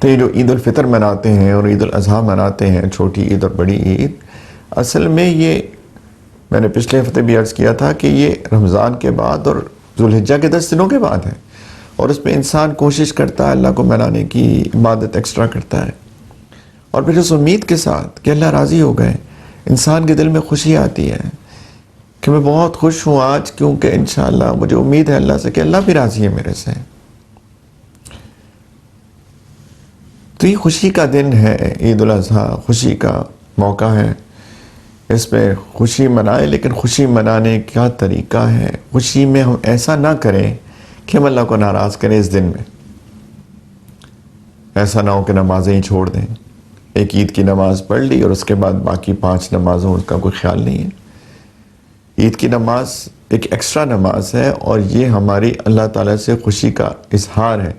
تو یہ جو عید الفطر مناتے ہیں اور عید الاضحیٰ مناتے ہیں، چھوٹی عید اور بڑی عید، اصل میں یہ میں نے پچھلے ہفتے بھی عرض کیا تھا کہ یہ رمضان کے بعد اور ذوالحجہ کے 10 دنوں کے بعد ہے، اور اس میں انسان کوشش کرتا ہے اللہ کو منانے کی، عبادت ایکسٹرا کرتا ہے، اور پھر اس امید کے ساتھ کہ اللہ راضی ہو گئے، انسان کے دل میں خوشی آتی ہے کہ میں بہت خوش ہوں آج، کیونکہ انشاءاللہ مجھے امید ہے اللہ سے کہ اللہ بھی راضی ہے میرے سے۔ تو یہ خوشی کا دن ہے، عید الاضحیٰ خوشی کا موقع ہے، اس میں خوشی منائیں، لیکن خوشی منانے کا طریقہ ہے، خوشی میں ہم ایسا نہ کریں کہ ہم اللہ کو ناراض کریں اس دن میں۔ ایسا نہ ہو کہ نمازیں ہی چھوڑ دیں، ایک عید کی نماز پڑھ لی اور اس کے بعد باقی 5 نمازوں اس کا کوئی خیال نہیں ہے۔ عید کی نماز ایک ایکسٹرا نماز ہے، اور یہ ہماری اللہ تعالیٰ سے خوشی کا اظہار ہے۔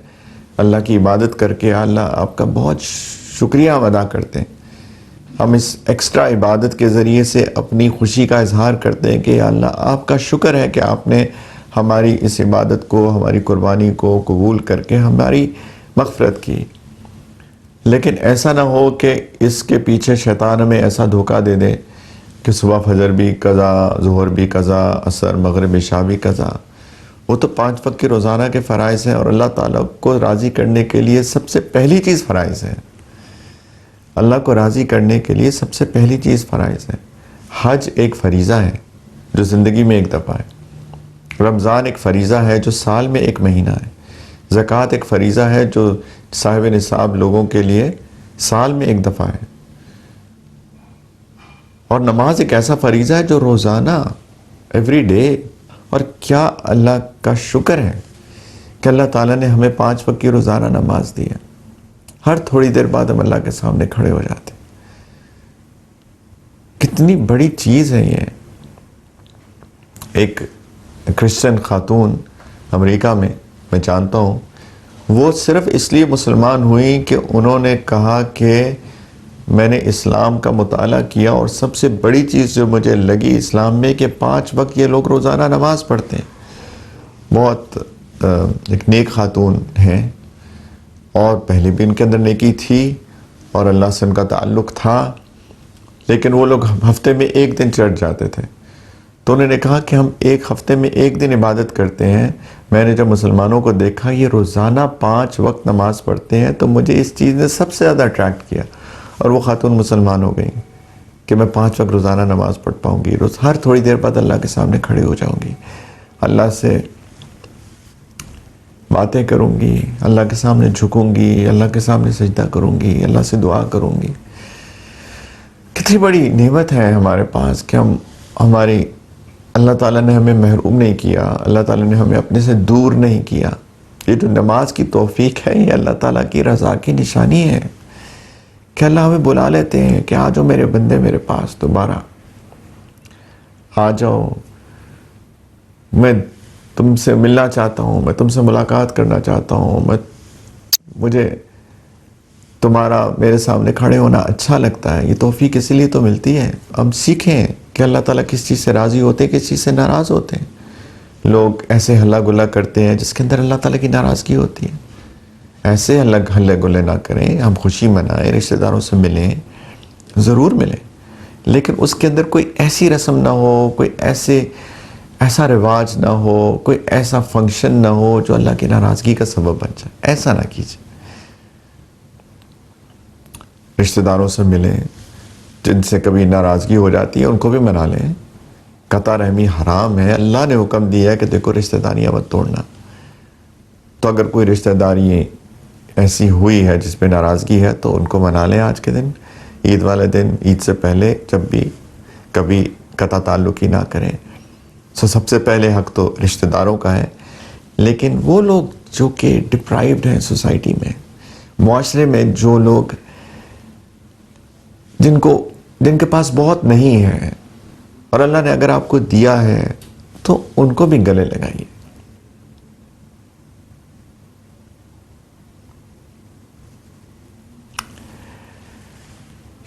اللہ کی عبادت کر کے اللہ آپ کا بہت شکریہ ادا کرتے ہیں۔ ہم اس ایکسٹرا عبادت کے ذریعے سے اپنی خوشی کا اظہار کرتے ہیں کہ یا اللہ آپ کا شکر ہے کہ آپ نے ہماری اس عبادت کو، ہماری قربانی کو قبول کر کے ہماری مغفرت کی۔ لیکن ایسا نہ ہو کہ اس کے پیچھے شیطان ہمیں ایسا دھوکہ دے دے کہ صبح فجر بھی قضا، ظہر بھی قضا، عصر مغرب عشاء بھی قضا۔ وہ تو 5 وقت کے روزانہ کے فرائض ہیں، اور اللہ تعالیٰ کو راضی کرنے کے لیے سب سے پہلی چیز فرائض ہے۔ اللہ کو راضی کرنے کے لیے سب سے پہلی چیز فرائض ہے۔ حج ایک فریضہ ہے جو زندگی میں ایک دفعہ ہے، رمضان ایک فریضہ ہے جو سال میں ایک مہینہ ہے، زکوٰۃ ایک فریضہ ہے جو صاحب نصاب لوگوں کے لیے سال میں ایک دفعہ ہے، اور نماز ایک ایسا فریضہ ہے جو روزانہ ایوری ڈے۔ اور کیا اللہ کا شکر ہے کہ اللہ تعالیٰ نے ہمیں 5 وقت کی روزانہ نماز دی ہے۔ ہر تھوڑی دیر بعد ہم اللہ کے سامنے کھڑے ہو جاتے ہیں۔ کتنی بڑی چیز ہے یہ۔ ایک کرسچن خاتون امریکہ میں جانتا ہوں، وہ صرف اس لیے مسلمان ہوئی کہ انہوں نے کہا کہ میں نے اسلام کا مطالعہ کیا، اور سب سے بڑی چیز جو مجھے لگی اسلام میں کہ 5 وقت یہ لوگ روزانہ نماز پڑھتے ہیں۔ بہت ایک نیک خاتون ہیں، اور پہلے بھی ان کے اندر نیکی تھی اور اللہ سے ان کا تعلق تھا، لیکن وہ لوگ ہفتے میں 1 دن چرچ جاتے تھے۔ تو انہوں نے کہا کہ ہم ایک ہفتے میں 1 دن عبادت کرتے ہیں، میں نے جب مسلمانوں کو دیکھا یہ روزانہ 5 وقت نماز پڑھتے ہیں تو مجھے اس چیز نے سب سے زیادہ اٹریکٹ کیا، اور وہ خاتون مسلمان ہو گئی کہ میں 5 وقت روزانہ نماز پڑھ پاؤں گی، ہر تھوڑی دیر بعد اللہ کے سامنے کھڑے ہو جاؤں گی، اللہ سے باتیں کروں گی، اللہ کے سامنے جھکوں گی، اللہ کے سامنے سجدہ کروں گی، اللہ سے دعا کروں گی۔ کتنی بڑی نعمت ہے ہمارے پاس کہ ہماری اللہ تعالیٰ نے ہمیں محروم نہیں کیا، اللہ تعالیٰ نے ہمیں اپنے سے دور نہیں کیا۔ یہ جو نماز کی توفیق ہے یہ اللہ تعالیٰ کی رضا کی نشانی ہے کہ اللہ ہمیں بلا لیتے ہیں کہ آ جاؤ میرے بندے میرے پاس، دوبارہ آ جاؤ، میں تم سے ملنا چاہتا ہوں، میں تم سے ملاقات کرنا چاہتا ہوں، مجھے تمہارا میرے سامنے کھڑے ہونا اچھا لگتا ہے۔ یہ توفیق اسی لیے تو ملتی ہے، ہم سیکھیں کہ اللہ تعالیٰ کس چیز سے راضی ہوتے ہیں، کس چیز سے ناراض ہوتے ہیں۔ لوگ ایسے ہلا گلا کرتے ہیں جس کے اندر اللہ تعالیٰ کی ناراضگی ہوتی ہے۔ ایسے ہلے گلے نہ کریں، ہم خوشی منائیں، رشتہ داروں سے ملیں، ضرور ملیں، لیکن اس کے اندر کوئی ایسی رسم نہ ہو، کوئی ایسا رواج نہ ہو، کوئی ایسا فنکشن نہ ہو جو اللہ کی ناراضگی کا سبب بن جائے۔ ایسا نہ کیجیے۔ رشتہ داروں سے ملیں، جن سے کبھی ناراضگی ہو جاتی ہے ان کو بھی منا لیں۔ قطع رحمی حرام ہے، اللہ نے حکم دیا ہے کہ دیکھو رشتہ داریاں مت توڑنا۔ تو اگر کوئی رشتہ داری ایسی ہوئی ہے جس پہ ناراضگی ہے تو ان کو منا لیں آج کے دن، عید والے دن، عید سے پہلے جب بھی کبھی قطع تعلق ہی نہ کریں۔ سب سے پہلے حق تو رشتہ داروں کا ہے، لیکن وہ لوگ جو کہ ڈپرائیوڈ ہیں سوسائٹی میں، معاشرے میں، جو لوگ جن کے پاس بہت نہیں ہے اور اللہ نے اگر آپ کو دیا ہے تو ان کو بھی گلے لگائیے۔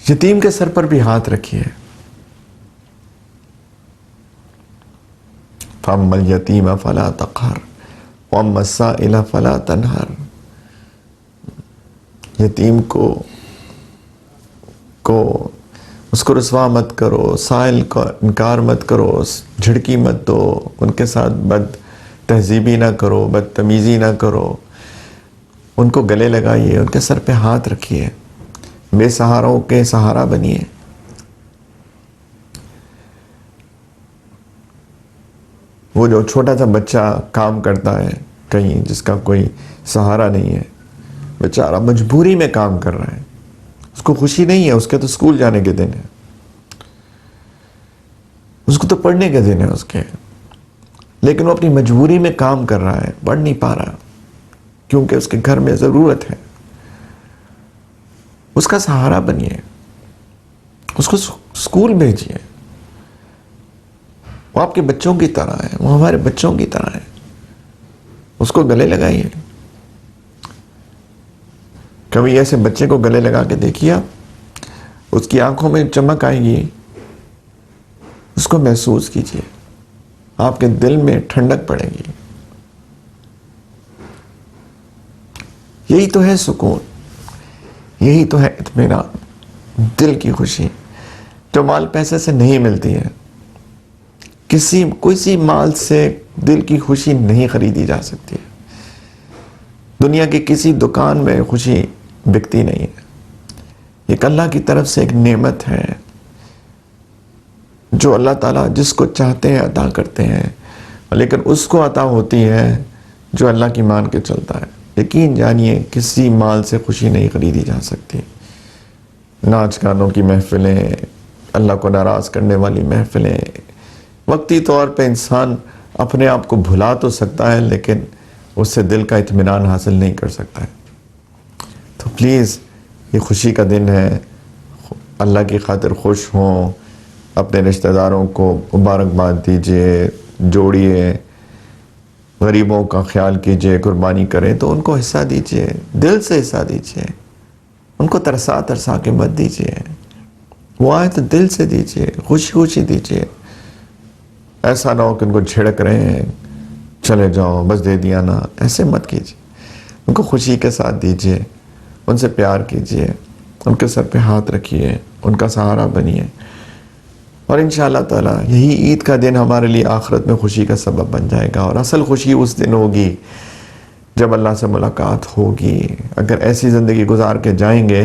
یتیم کے سر پر بھی ہاتھ رکھیے۔ فَأَمَّا الْيَتِيمَ فَلَا تَقْهَرْ وَأَمَّا السَّائِلَ فَلَا تَنْهَرْ۔ یتیم کو اس کو رسوا مت کرو، سائل کا انکار مت کرو، جھڑکی مت دو، ان کے ساتھ بد تہذیبی نہ کرو، بدتمیزی نہ کرو، ان کو گلے لگائیے، ان کے سر پہ ہاتھ رکھیے، بے سہاروں کے سہارا بنیے۔ وہ جو چھوٹا سا بچہ کام کرتا ہے کہیں، جس کا کوئی سہارا نہیں ہے، بیچارہ مجبوری میں کام کر رہا ہے، اس کو خوشی نہیں ہے، اس کے تو اسکول جانے کے دن ہے، اس کو تو پڑھنے کے دن ہے اس کے، لیکن وہ اپنی مجبوری میں کام کر رہا ہے، پڑھ نہیں پا رہا کیونکہ اس کے گھر میں ضرورت ہے۔ اس کا سہارا بنیے، اس کو اسکول بھیجیے۔ وہ آپ کے بچوں کی طرح ہے، وہ ہمارے بچوں کی طرح ہے، اس کو گلے لگائیے۔ کبھی ایسے بچے کو گلے لگا کے دیکھیے آپ، اس کی آنکھوں میں چمک آئے گی، اس کو محسوس کیجیے، آپ کے دل میں ٹھنڈک پڑے گی۔ یہی تو ہے سکون، یہی تو ہے اطمینان، دل کی خوشی، جو مال پیسے سے نہیں ملتی ہے۔ کسی مال سے دل کی خوشی نہیں خریدی جا سکتی ہے۔ دنیا کی کسی دکان میں خوشی بکتی نہیں ہے۔ ایک اللہ کی طرف سے ایک نعمت ہے جو اللہ تعالیٰ جس کو چاہتے ہیں عطا کرتے ہیں، لیکن اس کو عطا ہوتی ہے جو اللہ کی مان کے چلتا ہے۔ یقین جانیے کسی مال سے خوشی نہیں خریدی جا سکتی۔ ناچ گانوں کی محفلیں، اللہ کو ناراض کرنے والی محفلیں، وقتی طور پہ انسان اپنے آپ کو بھلا تو سکتا ہے، لیکن اس سے دل کا اطمینان حاصل نہیں کر سکتا ہے۔ تو پلیز یہ خوشی کا دن ہے، اللہ کی خاطر خوش ہوں، اپنے رشتہ داروں کو مبارکباد دیجئے، جوڑیے، غریبوں کا خیال کیجئے، قربانی کریں تو ان کو حصہ دیجئے، دل سے حصہ دیجئے، ان کو ترسا کے مت دیجئے، وہ آئے تو دل سے دیجئے، خوشی خوشی دیجئے۔ ایسا نہ ہو کہ ان کو جھڑک رہے ہیں، چلے جاؤ بس دے دیا نا، ایسے مت کیجئے، ان کو خوشی کے ساتھ دیجئے، ان سے پیار کیجئے، ان کے سر پہ ہاتھ رکھیے، ان کا سہارا بنیے، اور انشاءاللہ تعالیٰ یہی عید کا دن ہمارے لیے آخرت میں خوشی کا سبب بن جائے گا۔ اور اصل خوشی اس دن ہوگی جب اللہ سے ملاقات ہوگی۔ اگر ایسی زندگی گزار کے جائیں گے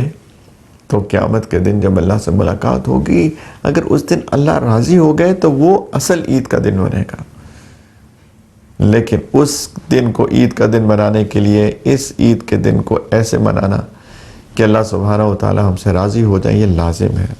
تو قیامت کے دن جب اللہ سے ملاقات ہوگی، اگر اس دن اللہ راضی ہو گئے تو وہ اصل عید کا دن بنے گا۔ لیکن اس دن کو عید کا دن منانے کے لیے اس عید کے دن کو ایسے منانا کہ اللہ سبحانہ و تعالیٰ ہم سے راضی ہو جائے، یہ لازم ہے۔